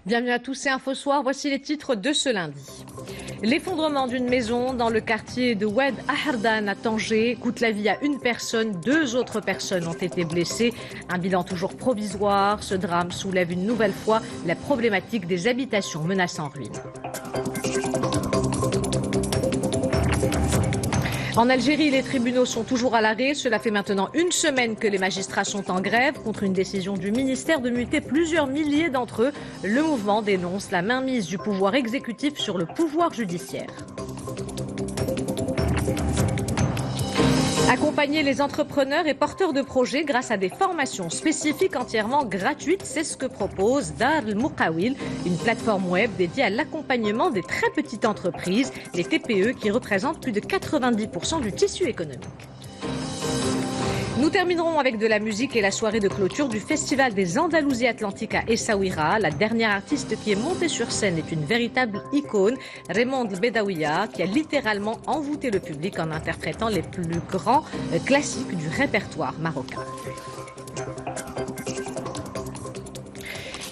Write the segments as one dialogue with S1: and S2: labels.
S1: Bienvenue à tous, c'est Info Soir. Voici les titres de ce lundi. L'effondrement d'une maison dans le quartier de Oued Ahardan à Tanger coûte la vie à une personne. 2 autres personnes ont été blessées. Un bilan toujours provisoire. Ce drame soulève une nouvelle fois la problématique des habitations menacées en ruine. En Algérie, les tribunaux sont toujours à l'arrêt. Cela fait maintenant 1 semaine que les magistrats sont en grève contre une décision du ministère de muter plusieurs milliers d'entre eux. Le mouvement dénonce la mainmise du pouvoir exécutif sur le pouvoir judiciaire. Accompagner les entrepreneurs et porteurs de projets grâce à des formations spécifiques entièrement gratuites, c'est ce que propose Dar al-Muqawil, une plateforme web dédiée à l'accompagnement des très petites entreprises, les TPE qui représentent plus de 90% du tissu économique. Nous terminerons avec de la musique et la soirée de clôture du Festival des Andalousies Atlantiques à Essaouira. La dernière artiste qui est montée sur scène est une véritable icône, Raymond Bedaouia, qui a littéralement envoûté le public en interprétant les plus grands classiques du répertoire marocain.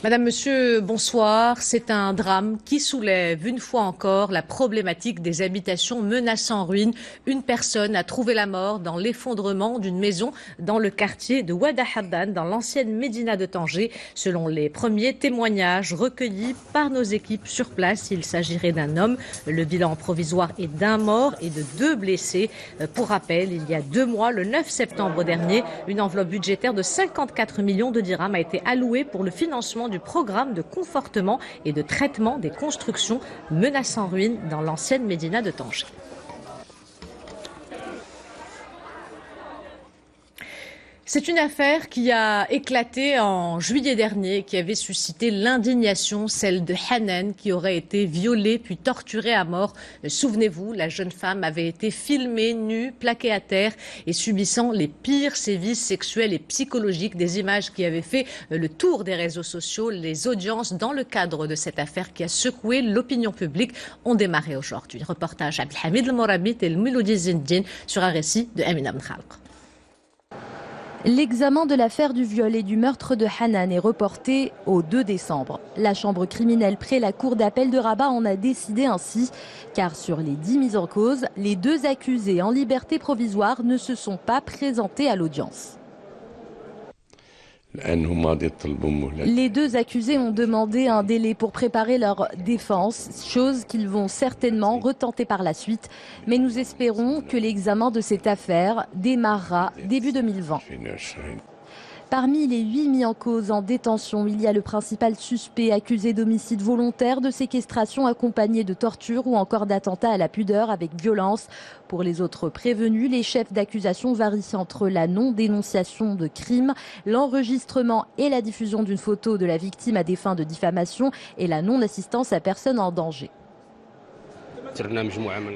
S1: Madame, Monsieur, bonsoir. C'est un drame qui soulève une fois encore la problématique des habitations menacées en ruine. Une personne a trouvé la mort dans l'effondrement d'une maison dans le quartier de Oued Ahardan, dans l'ancienne Médina de Tanger. Selon les premiers témoignages recueillis par nos équipes sur place, il s'agirait d'un homme. Le bilan provisoire est d'1 mort et de 2 blessés. Pour rappel, il y a 2 mois, le 9 septembre dernier, une enveloppe budgétaire de 54 millions de dirhams a été allouée pour le financement du programme de confortement et de traitement des constructions menacées en ruine dans l'ancienne Médina de Tanger. C'est une affaire qui a éclaté en juillet dernier, qui avait suscité l'indignation, celle de Hanan, qui aurait été violée puis torturée à mort. Souvenez-vous, la jeune femme avait été filmée nue, plaquée à terre et subissant les pires sévices sexuels et psychologiques, des images qui avaient fait le tour des réseaux sociaux. Les audiences dans le cadre de cette affaire qui a secoué l'opinion publique ont démarré aujourd'hui. Reportage Abdelhamid El-Morabit et Miloudi Zindine sur un récit de Amina Mkhalq.
S2: L'examen de l'affaire du viol et du meurtre de Hanan est reporté au 2 décembre. La chambre criminelle près la cour d'appel de Rabat en a décidé ainsi, car sur les 10 mises en cause, les 2 accusés en liberté provisoire ne se sont pas présentés à l'audience. Les 2 accusés ont demandé un délai pour préparer leur défense, chose qu'ils vont certainement retenter par la suite. Mais nous espérons que l'examen de cette affaire démarrera début 2020. Parmi les 8 mis en cause en détention, il y a le principal suspect accusé d'homicide volontaire, de séquestration accompagnée de torture ou encore d'attentat à la pudeur avec violence. Pour les autres prévenus, les chefs d'accusation varient entre la non-dénonciation de crimes, l'enregistrement et la diffusion d'une photo de la victime à des fins de diffamation et la non-assistance à personne en danger.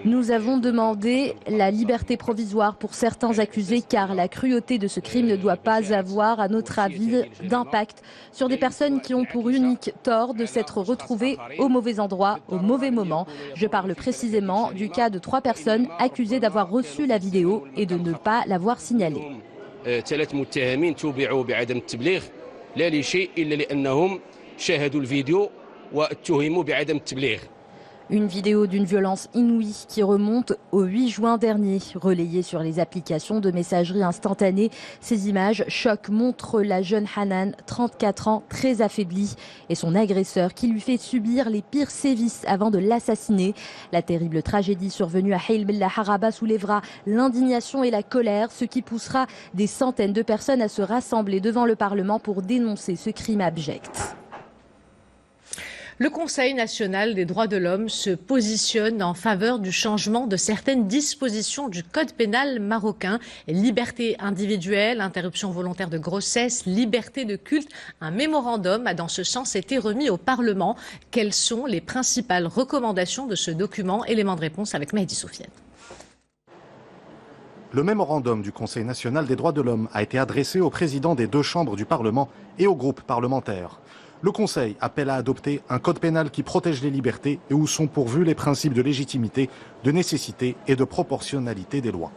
S2: Nous avons demandé la liberté provisoire pour certains accusés car la cruauté de ce crime ne doit pas avoir, à notre avis, d'impact sur des personnes qui ont pour unique tort de s'être retrouvées au mauvais endroit, au mauvais moment. Je parle précisément du cas de 3 personnes accusées d'avoir reçu la vidéo et de ne pas l'avoir signalée. Une vidéo d'une violence inouïe qui remonte au 8 juin dernier, relayée sur les applications de messagerie instantanée. Ces images choquent montrent la jeune Hanan, 34 ans, très affaiblie, et son agresseur qui lui fait subir les pires sévices avant de l'assassiner. La terrible tragédie survenue à Hail Bellah Haraba soulèvera l'indignation et la colère, ce qui poussera des centaines de personnes à se rassembler devant le Parlement pour dénoncer ce crime abject.
S1: Le Conseil national des droits de l'homme se positionne en faveur du changement de certaines dispositions du code pénal marocain. Liberté individuelle, interruption volontaire de grossesse, liberté de culte. Un mémorandum a dans ce sens été remis au Parlement. Quelles sont les principales recommandations de ce document? Élément de réponse avec Mehdi Soufiane.
S3: Le mémorandum du Conseil national des droits de l'homme a été adressé au président des 2 chambres du Parlement et aux groupes parlementaires. Le Conseil appelle à adopter un code pénal qui protège les libertés et où sont pourvus les principes de légitimité, de nécessité et de proportionnalité des lois.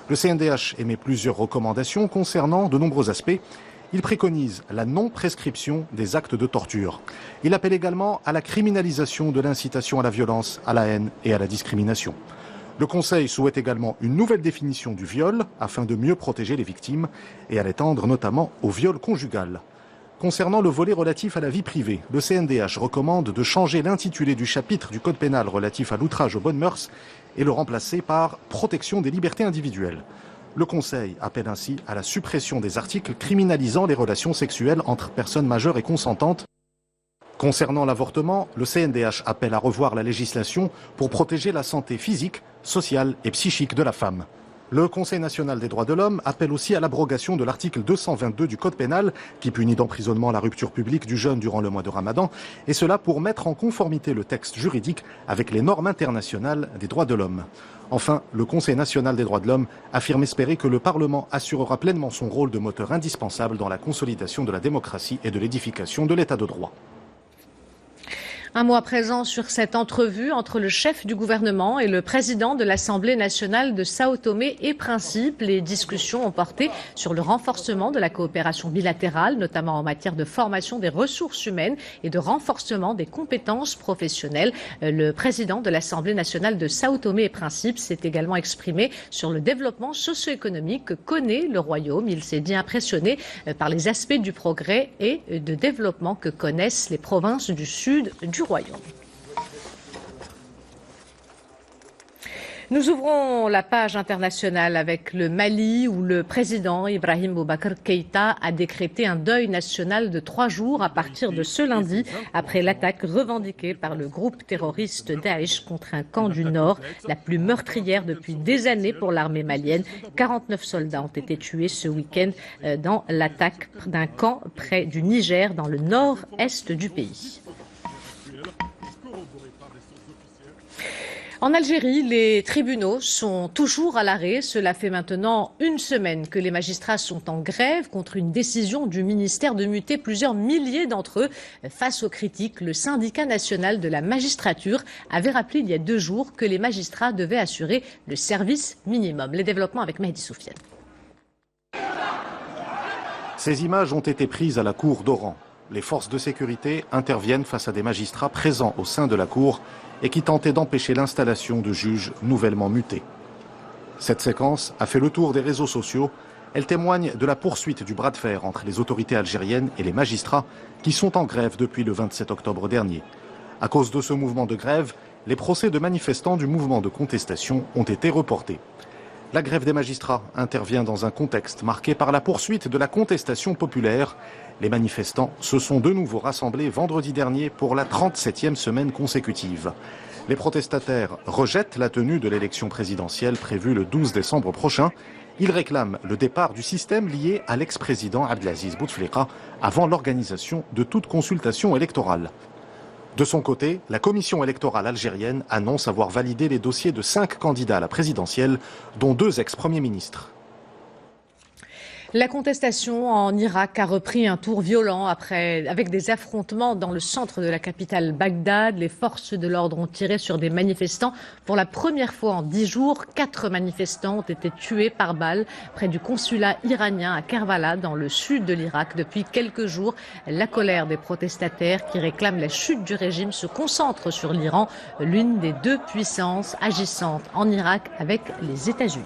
S3: Le CNDH émet plusieurs recommandations concernant de nombreux aspects. Il préconise la non-prescription des actes de torture. Il appelle également à la criminalisation de l'incitation à la violence, à la haine et à la discrimination. Le Conseil souhaite également une nouvelle définition du viol afin de mieux protéger les victimes et à l'étendre notamment au viol conjugal. Concernant le volet relatif à la vie privée, le CNDH recommande de changer l'intitulé du chapitre du Code pénal relatif à l'outrage aux bonnes mœurs et le remplacer par « protection des libertés individuelles ». Le Conseil appelle ainsi à la suppression des articles criminalisant les relations sexuelles entre personnes majeures et consentantes. Concernant l'avortement, le CNDH appelle à revoir la législation pour protéger la santé physique, sociale et psychique de la femme. Le Conseil national des droits de l'homme appelle aussi à l'abrogation de l'article 222 du Code pénal qui punit d'emprisonnement la rupture publique du jeûne durant le mois de Ramadan, et cela pour mettre en conformité le texte juridique avec les normes internationales des droits de l'homme. Enfin, le Conseil national des droits de l'homme affirme espérer que le Parlement assurera pleinement son rôle de moteur indispensable dans la consolidation de la démocratie et de l'édification de l'état de droit.
S1: Un mot à présent sur cette entrevue entre le chef du gouvernement et le président de l'Assemblée nationale de Sao Tomé et Principe. Les discussions ont porté sur le renforcement de la coopération bilatérale, notamment en matière de formation des ressources humaines et de renforcement des compétences professionnelles. Le président de l'Assemblée nationale de Sao Tomé et Principe s'est également exprimé sur le développement socio-économique que connaît le royaume. Il s'est dit impressionné par les aspects du progrès et de développement que connaissent les provinces du sud du royaume. Nous ouvrons la page internationale avec le Mali où le président Ibrahim Boubacar Keïta a décrété un deuil national de 3 jours à partir de ce lundi après l'attaque revendiquée par le groupe terroriste Daesh contre un camp du Nord, la plus meurtrière depuis des années pour l'armée malienne. 49 soldats ont été tués ce week-end dans l'attaque d'un camp près du Niger dans le nord-est du pays. En Algérie, les tribunaux sont toujours à l'arrêt. Cela fait maintenant 1 semaine que les magistrats sont en grève contre une décision du ministère de muter plusieurs milliers d'entre eux. Face aux critiques, le syndicat national de la magistrature avait rappelé il y a 2 jours que les magistrats devaient assurer le service minimum. Les développements avec Mehdi Soufiane.
S3: Ces images ont été prises à la cour d'Oran. Les forces de sécurité interviennent face à des magistrats présents au sein de la cour et qui tentaient d'empêcher l'installation de juges nouvellement mutés. Cette séquence a fait le tour des réseaux sociaux. Elle témoigne de la poursuite du bras de fer entre les autorités algériennes et les magistrats qui sont en grève depuis le 27 octobre dernier. À cause de ce mouvement de grève, les procès de manifestants du mouvement de contestation ont été reportés. La grève des magistrats intervient dans un contexte marqué par la poursuite de la contestation populaire. Les manifestants se sont de nouveau rassemblés vendredi dernier pour la 37e semaine consécutive. Les protestataires rejettent la tenue de l'élection présidentielle prévue le 12 décembre prochain. Ils réclament le départ du système lié à l'ex-président Abdelaziz Bouteflika avant l'organisation de toute consultation électorale. De son côté, la commission électorale algérienne annonce avoir validé les dossiers de 5 candidats à la présidentielle, dont 2 ex-premiers ministres.
S1: La contestation en Irak a repris un tour violent avec des affrontements dans le centre de la capitale Bagdad. Les forces de l'ordre ont tiré sur des manifestants. Pour la première fois en 10 jours, 4 manifestants ont été tués par balle près du consulat iranien à Kerbala, dans le sud de l'Irak. Depuis quelques jours, la colère des protestataires qui réclament la chute du régime se concentre sur l'Iran, l'une des 2 puissances agissantes en Irak avec les États-Unis.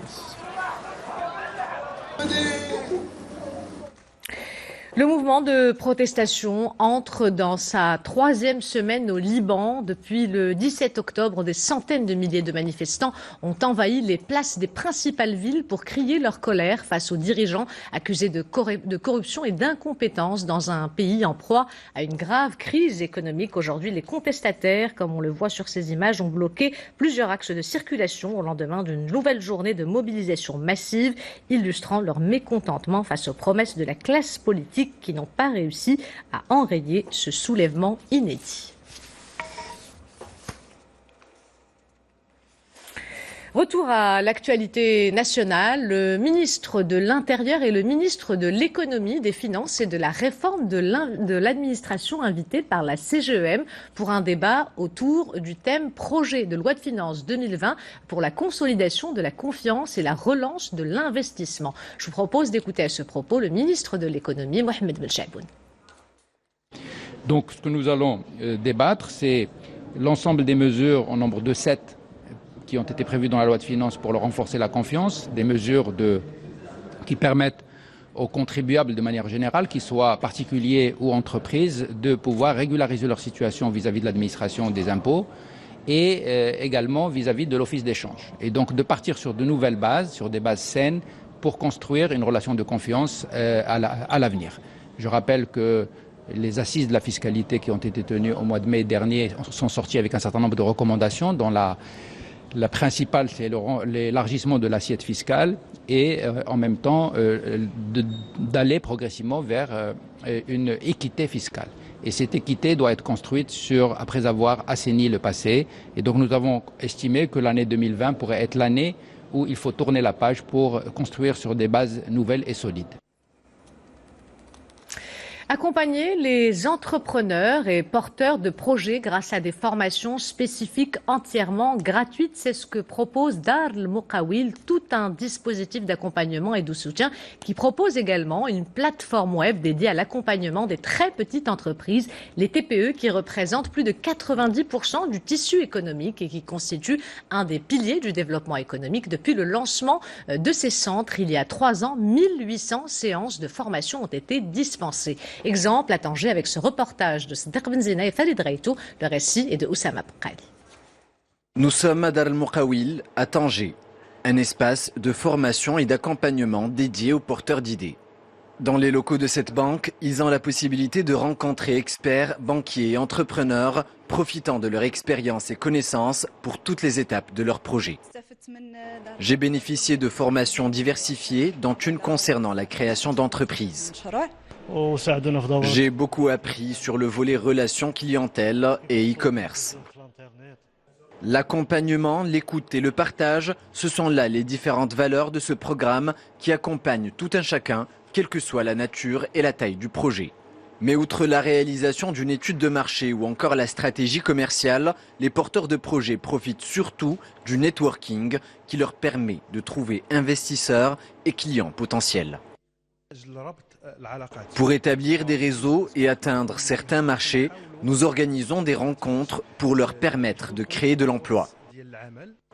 S1: Le mouvement de protestation entre dans sa 3e semaine au Liban. Depuis le 17 octobre, des centaines de milliers de manifestants ont envahi les places des principales villes pour crier leur colère face aux dirigeants accusés de corruption et d'incompétence dans un pays en proie à une grave crise économique. Aujourd'hui, les contestataires, comme on le voit sur ces images, ont bloqué plusieurs axes de circulation au lendemain d'une nouvelle journée de mobilisation massive, illustrant leur mécontentement face aux promesses de la classe politique qui n'ont pas réussi à enrayer ce soulèvement inédit. Retour à l'actualité nationale. Le ministre de l'Intérieur et le ministre de l'Économie, des Finances et de la Réforme de l'administration invités par la CGEM pour un débat autour du thème projet de loi de finances 2020 pour la consolidation de la confiance et la relance de l'investissement. Je vous propose d'écouter à ce propos le ministre de l'Économie, Mohamed Belchaboun.
S4: Donc ce que nous allons débattre, c'est l'ensemble des mesures au nombre de 7 qui ont été prévues dans la loi de finances pour renforcer la confiance, des mesures qui permettent aux contribuables de manière générale, qu'ils soient particuliers ou entreprises, de pouvoir régulariser leur situation vis-à-vis de l'administration des impôts et également vis-à-vis de l'office d'échange. Et donc de partir sur de nouvelles bases, sur des bases saines, pour construire une relation de confiance à l'avenir. Je rappelle que les assises de la fiscalité qui ont été tenues au mois de mai dernier sont sorties avec un certain nombre de recommandations, dont la principale, c'est l'élargissement de l'assiette fiscale et en même temps d'aller progressivement vers une équité fiscale. Et cette équité doit être construite après avoir assaini le passé. Et donc nous avons estimé que l'année 2020 pourrait être l'année où il faut tourner la page pour construire sur des bases nouvelles et solides.
S1: Accompagner les entrepreneurs et porteurs de projets grâce à des formations spécifiques entièrement gratuites, c'est ce que propose Dar al-Muqawil, tout un dispositif d'accompagnement et de soutien qui propose également une plateforme web dédiée à l'accompagnement des très petites entreprises, les TPE, qui représentent plus de 90% du tissu économique et qui constituent un des piliers du développement économique. Depuis le lancement de ces centres, il y a 3 ans, 1800 séances de formation ont été dispensées. Exemple à Tanger avec ce reportage de Sadiq Benzina et Farid Reitou. Le récit est de Oussama Boukhali.
S5: Nous sommes à Dar al-Muqawil, à Tanger, un espace de formation et d'accompagnement dédié aux porteurs d'idées. Dans les locaux de cette banque, ils ont la possibilité de rencontrer experts, banquiers et entrepreneurs, profitant de leur expérience et connaissances pour toutes les étapes de leur projet. J'ai bénéficié de formations diversifiées, dont une concernant la création d'entreprises. J'ai beaucoup appris sur le volet relations clientèle et e-commerce. L'accompagnement, l'écoute et le partage, ce sont là les différentes valeurs de ce programme qui accompagnent tout un chacun, quelle que soit la nature et la taille du projet. Mais outre la réalisation d'une étude de marché ou encore la stratégie commerciale, les porteurs de projets profitent surtout du networking qui leur permet de trouver investisseurs et clients potentiels. Pour établir des réseaux et atteindre certains marchés, nous organisons des rencontres pour leur permettre de créer de l'emploi.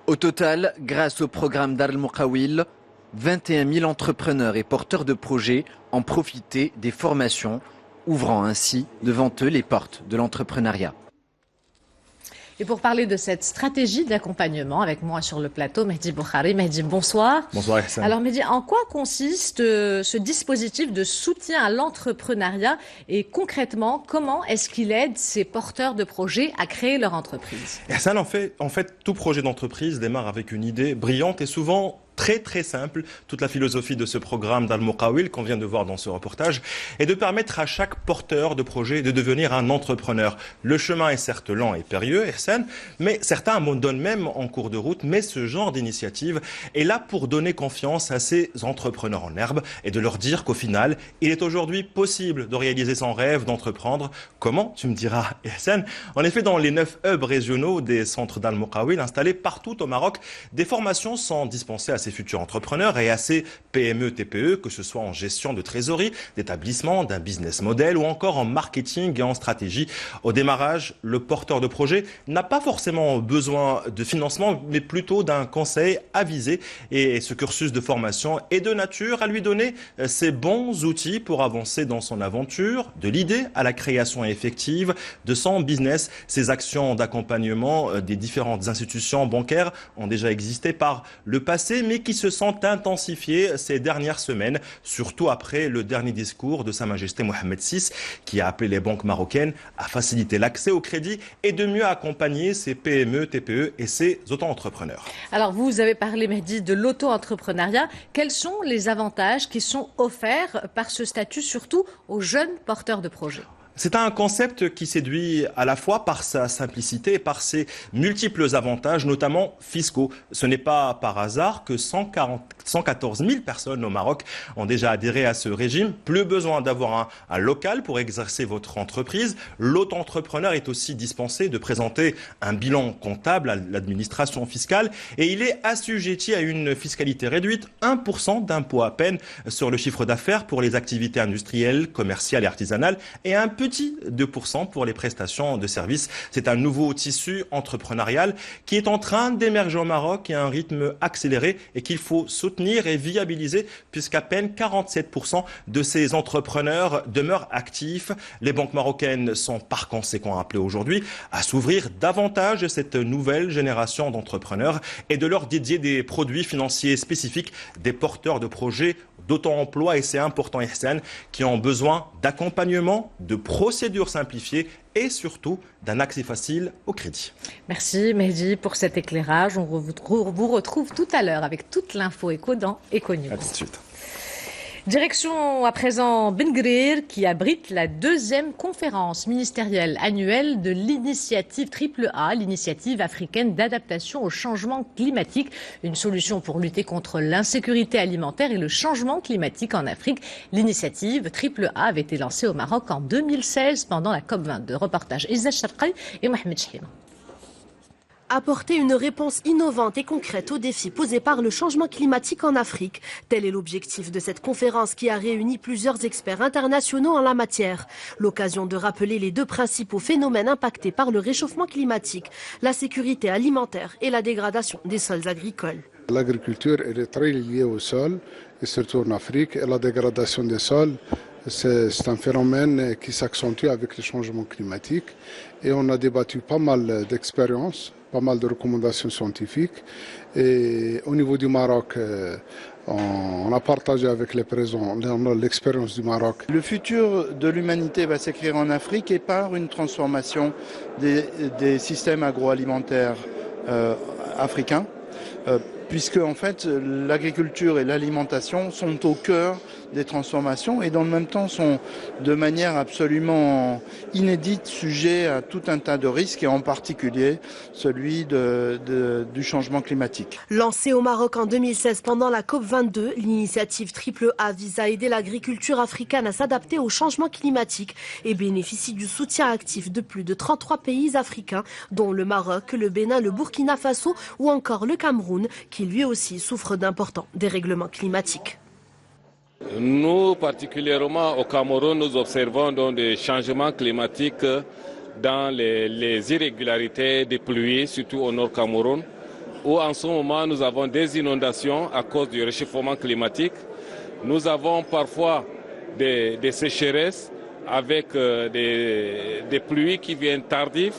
S5: Au total, grâce au programme Dar al-Muqawil, 21 000 entrepreneurs et porteurs de projets ont profité des formations, ouvrant ainsi devant eux les portes de l'entrepreneuriat.
S1: Et pour parler de cette stratégie d'accompagnement, avec moi sur le plateau, Mehdi Boukhari. Mehdi, bonsoir.
S6: Bonsoir, Hassan.
S1: Alors Mehdi, en quoi consiste ce dispositif de soutien à l'entrepreneuriat et concrètement, comment est-ce qu'il aide ces porteurs de projets à créer leur entreprise?
S6: Hassan, en fait, tout projet d'entreprise démarre avec une idée brillante et souvent très simple. Toute la philosophie de ce programme Dar al-Muqawil qu'on vient de voir dans ce reportage est de permettre à chaque porteur de projet de devenir un entrepreneur. Le chemin est certes lent et périlleux, Hassan, mais certains abandonnent même en cours de route. Mais ce genre d'initiative est là pour donner confiance à ces entrepreneurs en herbe et de leur dire qu'au final, il est aujourd'hui possible de réaliser son rêve, d'entreprendre. Comment? Tu me diras, Hassan. En effet, dans les 9 hubs régionaux des centres Dar al-Muqawil installés partout au Maroc, des formations sont dispensées à ces futurs entrepreneurs et à ces PME, TPE, que ce soit en gestion de trésorerie, d'établissement, d'un business model ou encore en marketing et en stratégie. Au démarrage, le porteur de projet n'a pas forcément besoin de financement, mais plutôt d'un conseil avisé. Et ce cursus de formation est de nature à lui donner ces bons outils pour avancer dans son aventure, de l'idée à la création effective de son business. Ces actions d'accompagnement des différentes institutions bancaires ont déjà existé par le passé, mais qui se sont intensifiées ces dernières semaines, surtout après le dernier discours de Sa Majesté Mohamed VI, qui a appelé les banques marocaines à faciliter l'accès au crédit et de mieux accompagner ces PME, TPE et ces auto-entrepreneurs.
S1: Alors vous avez parlé, Mehdi, de l'auto-entrepreneuriat. Quels sont les avantages qui sont offerts par ce statut, surtout aux jeunes porteurs de projets?
S6: C'est un concept qui séduit à la fois par sa simplicité et par ses multiples avantages, notamment fiscaux. Ce n'est pas par hasard que 114 000 personnes au Maroc ont déjà adhéré à ce régime. Plus besoin d'avoir un local pour exercer votre entreprise. L'auto-entrepreneur est aussi dispensé de présenter un bilan comptable à l'administration fiscale et il est assujetti à une fiscalité réduite, 1% d'impôt à peine sur le chiffre d'affaires pour les activités industrielles, commerciales et artisanales et un petit 2% pour les prestations de services. C'est un nouveau tissu entrepreneurial qui est en train d'émerger au Maroc à un rythme accéléré et qu'il faut soutenir et viabiliser puisqu'à peine 47% de ces entrepreneurs demeurent actifs. Les banques marocaines sont par conséquent appelées aujourd'hui à s'ouvrir davantage à cette nouvelle génération d'entrepreneurs et de leur dédier des produits financiers spécifiques, des porteurs de projets d'auto-emploi, et c'est important, Ihsan, qui ont besoin d'accompagnement, de procédures simplifiées et surtout d'un accès facile au crédit.
S1: Merci Mehdi pour cet éclairage. On vous retrouve tout à l'heure avec toute l'info éco dans Econews.
S6: À tout de suite.
S1: Direction à présent Ben Guerir qui abrite la deuxième conférence ministérielle annuelle de l'initiative AAA, l'initiative africaine d'adaptation au changement climatique, une solution pour lutter contre l'insécurité alimentaire et le changement climatique en Afrique. L'initiative AAA avait été lancée au Maroc en 2016 pendant la COP22. Reportage Izzat Sharqai et Mohamed Chihina.
S7: Apporter une réponse innovante et concrète aux défis posés par le changement climatique en Afrique. Tel est l'objectif de cette conférence qui a réuni plusieurs experts internationaux en la matière. L'occasion de rappeler les deux principaux phénomènes impactés par le réchauffement climatique, la sécurité alimentaire et la dégradation des sols agricoles.
S8: L'agriculture est très liée au sol, et surtout en Afrique, et la dégradation des sols. C'est un phénomène qui s'accentue avec le changement climatique et on a débattu pas mal d'expériences, pas mal de recommandations scientifiques et au niveau du Maroc, on a partagé avec les présents l'expérience du Maroc.
S9: Le futur de l'humanité va s'écrire en Afrique et par une transformation des systèmes agroalimentaires africains. Puisque en fait l'agriculture et l'alimentation sont au cœur des transformations et dans le même temps sont de manière absolument inédite sujets à tout un tas de risques et en particulier celui du changement climatique.
S7: Lancée au Maroc en 2016 pendant la COP22, l'initiative AAA vise à aider l'agriculture africaine à s'adapter au changement climatique et bénéficie du soutien actif de plus de 33 pays africains dont le Maroc, le Bénin, le Burkina Faso ou encore le Cameroun qui lui aussi souffre d'importants dérèglements climatiques.
S10: Nous, particulièrement au Cameroun, nous observons donc des changements climatiques dans les irrégularités des pluies, surtout au nord Cameroun, où en ce moment nous avons des inondations à cause du réchauffement climatique. Nous avons parfois des sécheresses avec des pluies qui viennent tardives.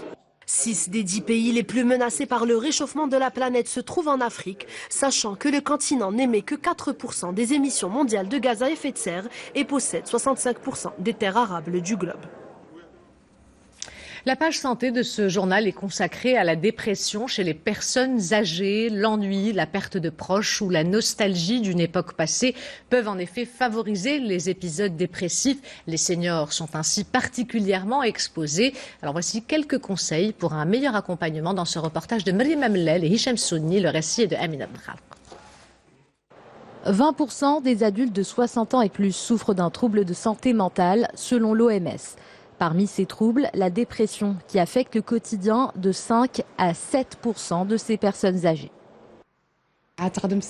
S7: 6 des 10 pays les plus menacés par le réchauffement de la planète se trouvent en Afrique, sachant que le continent n'émet que 4% des émissions mondiales de gaz à effet de serre et possède 65% des terres arables du globe.
S1: La page santé de ce journal est consacrée à la dépression chez les personnes âgées. L'ennui, la perte de proches ou la nostalgie d'une époque passée peuvent en effet favoriser les épisodes dépressifs. Les seniors sont ainsi particulièrement exposés. Alors voici quelques conseils pour un meilleur accompagnement dans ce reportage de Maryam Amlel et Hicham Souni. Le récit est de Amina Bkhalq.
S2: 20% des adultes de 60 ans et plus souffrent d'un trouble de santé mentale, selon l'OMS. Parmi ces troubles, la dépression qui affecte le quotidien de 5 à 7% de ces personnes âgées.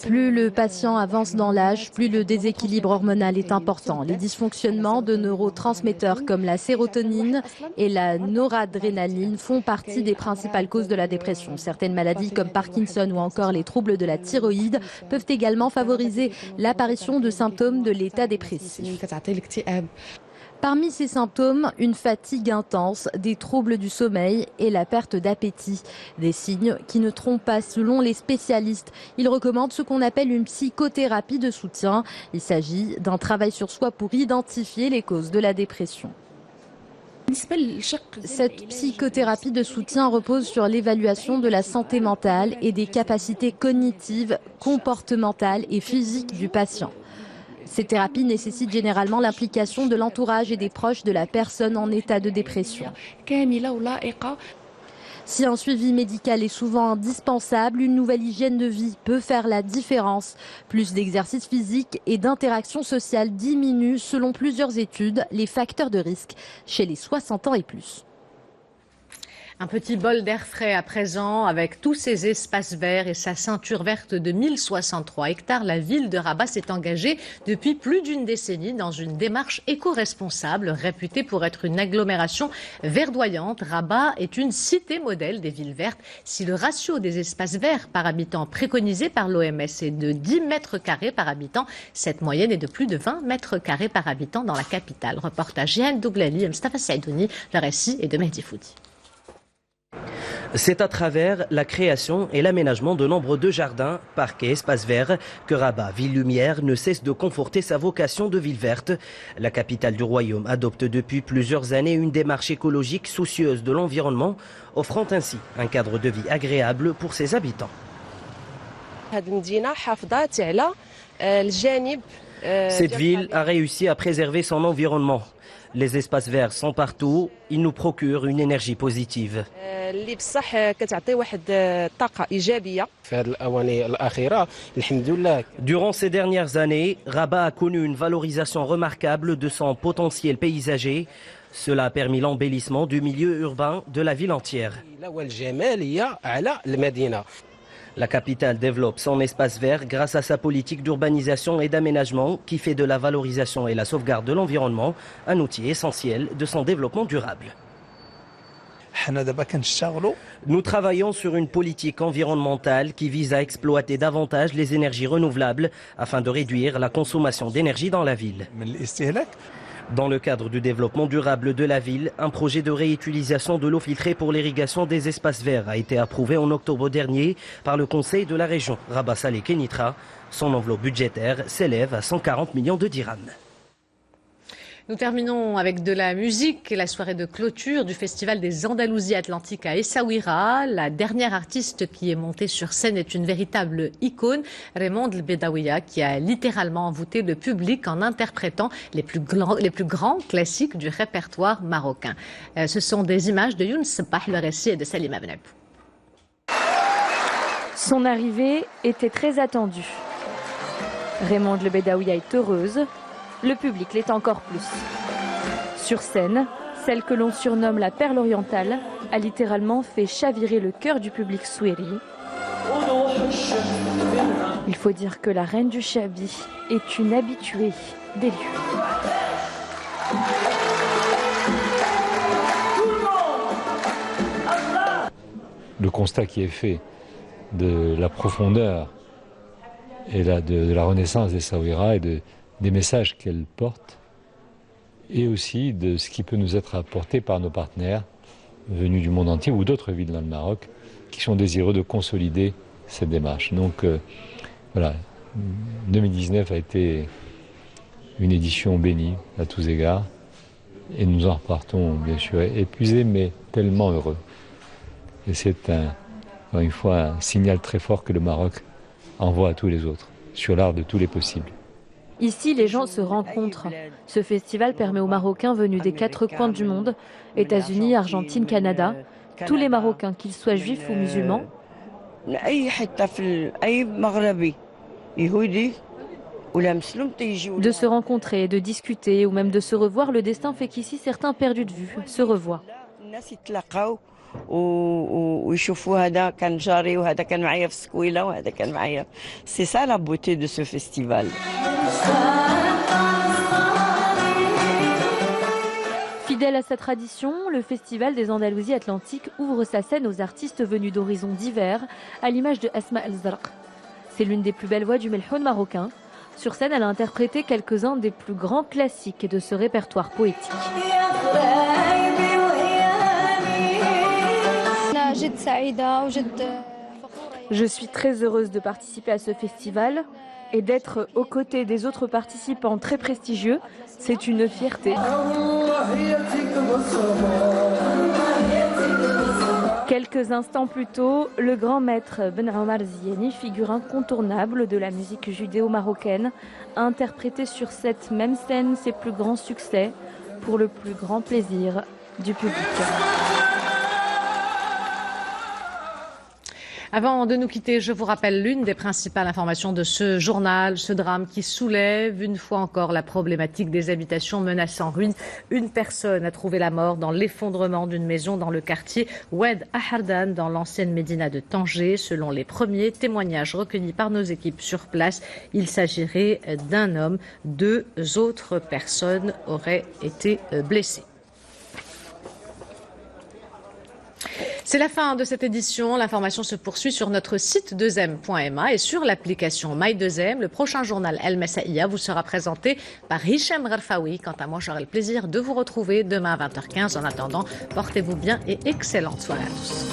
S2: Plus le patient avance dans l'âge, plus le déséquilibre hormonal est important. Les dysfonctionnements de neurotransmetteurs comme la sérotonine et la noradrénaline font partie des principales causes de la dépression. Certaines maladies comme Parkinson ou encore les troubles de la thyroïde peuvent également favoriser l'apparition de symptômes de l'état dépressif. Parmi ces symptômes, une fatigue intense, des troubles du sommeil et la perte d'appétit. Des signes qui ne trompent pas selon les spécialistes. Ils recommandent ce qu'on appelle une psychothérapie de soutien. Il s'agit d'un travail sur soi pour identifier les causes de la dépression. Cette psychothérapie de soutien repose sur l'évaluation de la santé mentale et des capacités cognitives, comportementales et physiques du patient. Ces thérapies nécessitent généralement l'implication de l'entourage et des proches de la personne en état de dépression. Si un suivi médical est souvent indispensable, une nouvelle hygiène de vie peut faire la différence. Plus d'exercice physique et d'interaction sociale diminuent, selon plusieurs études, les facteurs de risque chez les 60 ans et plus.
S1: Un petit bol d'air frais à présent, avec tous ses espaces verts et sa ceinture verte de 1063 hectares, la ville de Rabat s'est engagée depuis plus d'une décennie dans une démarche éco-responsable, réputée pour être une agglomération verdoyante. Rabat est une cité modèle des villes vertes. Si le ratio des espaces verts par habitant préconisé par l'OMS est de 10 mètres carrés par habitant, cette moyenne est de plus de 20 mètres carrés par habitant dans la capitale. Reportage Jeanne Douglali, Mustafa Saïdouni, le récit est de Mehdi Foudi.
S11: C'est à travers la création et l'aménagement de nombreux de jardins, parcs et espaces verts que Rabat, ville lumière, ne cesse de conforter sa vocation de ville verte. La capitale du royaume adopte depuis plusieurs années une démarche écologique soucieuse de l'environnement, offrant ainsi un cadre de vie agréable pour ses habitants. Cette ville a réussi à préserver son environnement. Les espaces verts sont partout, ils nous procurent une énergie positive. Durant ces dernières années, Rabat a connu une valorisation remarquable de son potentiel paysager. Cela a permis l'embellissement du milieu urbain de la ville entière. La capitale développe son espace vert grâce à sa politique d'urbanisation et d'aménagement qui fait de la valorisation et la sauvegarde de l'environnement un outil essentiel de son développement durable. Nous travaillons sur une politique environnementale qui vise à exploiter davantage les énergies renouvelables afin de réduire la consommation d'énergie dans la ville. Dans le cadre du développement durable de la ville, un projet de réutilisation de l'eau filtrée pour l'irrigation des espaces verts a été approuvé en octobre dernier par le conseil de la région Rabat Salé Kenitra. Son enveloppe budgétaire s'élève à 140 millions de dirhams.
S1: Nous terminons avec de la musique et la soirée de clôture du Festival des Andalousies Atlantiques à Essaouira. La dernière artiste qui est montée sur scène est une véritable icône, Raymonde El Bedaouia, qui a littéralement envoûté le public en interprétant les plus grands classiques du répertoire marocain. Ce sont des images de Youn Sebah, le récit est de Salima Benab.
S12: Son arrivée était très attendue. Raymonde El Bedaouia est heureuse. Le public l'est encore plus. Sur scène, celle que l'on surnomme la perle orientale a littéralement fait chavirer le cœur du public souéri. Il faut dire que la reine du Chabi est une habituée des lieux.
S13: Le constat qui est fait de la profondeur et de la renaissance d'Essaouira et des messages qu'elle porte et aussi de ce qui peut nous être apporté par nos partenaires venus du monde entier ou d'autres villes dans le Maroc qui sont désireux de consolider cette démarche. Donc voilà, 2019 a été une édition bénie à tous égards et nous en repartons bien sûr épuisés mais tellement heureux. Et c'est encore une fois un signal très fort que le Maroc envoie à tous les autres sur l'art de tous les possibles.
S12: Ici, les gens se rencontrent. Ce festival permet aux Marocains venus des 4 coins du monde, États-Unis, Argentine, Canada, tous les Marocains, qu'ils soient juifs ou musulmans, de se rencontrer, de discuter ou même de se revoir. Le destin fait qu'ici, certains perdus de vue se revoient.
S14: C'est ça la beauté de ce festival.
S12: Fidèle à sa tradition, le Festival des Andalousies Atlantiques ouvre sa scène aux artistes venus d'horizons divers, à l'image de Asma El Zarq. C'est l'une des plus belles voix du melhoun marocain. Sur scène, elle a interprété quelques-uns des plus grands classiques de ce répertoire poétique. Je suis très heureuse de participer à ce festival et d'être aux côtés des autres participants très prestigieux. C'est une fierté. Quelques Quelques instants plus tôt, le grand maître Ben Omar Ziani, figure incontournable de la musique judéo-marocaine, a interprété sur cette même scène ses plus grands succès pour le plus grand plaisir du public.
S1: Avant de nous quitter, je vous rappelle l'une des principales informations de ce journal, ce drame qui soulève une fois encore la problématique des habitations menacées en ruine. Une personne a trouvé la mort dans l'effondrement d'une maison dans le quartier Oued Ahardan, dans l'ancienne médina de Tanger. Selon les premiers témoignages recueillis par nos équipes sur place, il s'agirait d'un homme. 2 autres personnes auraient été blessées. C'est la fin de cette édition. L'information se poursuit sur notre site 2m.ma et sur l'application My2m. Le prochain journal El Messaïa vous sera présenté par Hicham Gharfaoui. Quant à moi, j'aurai le plaisir de vous retrouver demain à 20h15. En attendant, portez-vous bien et excellente soirée à tous.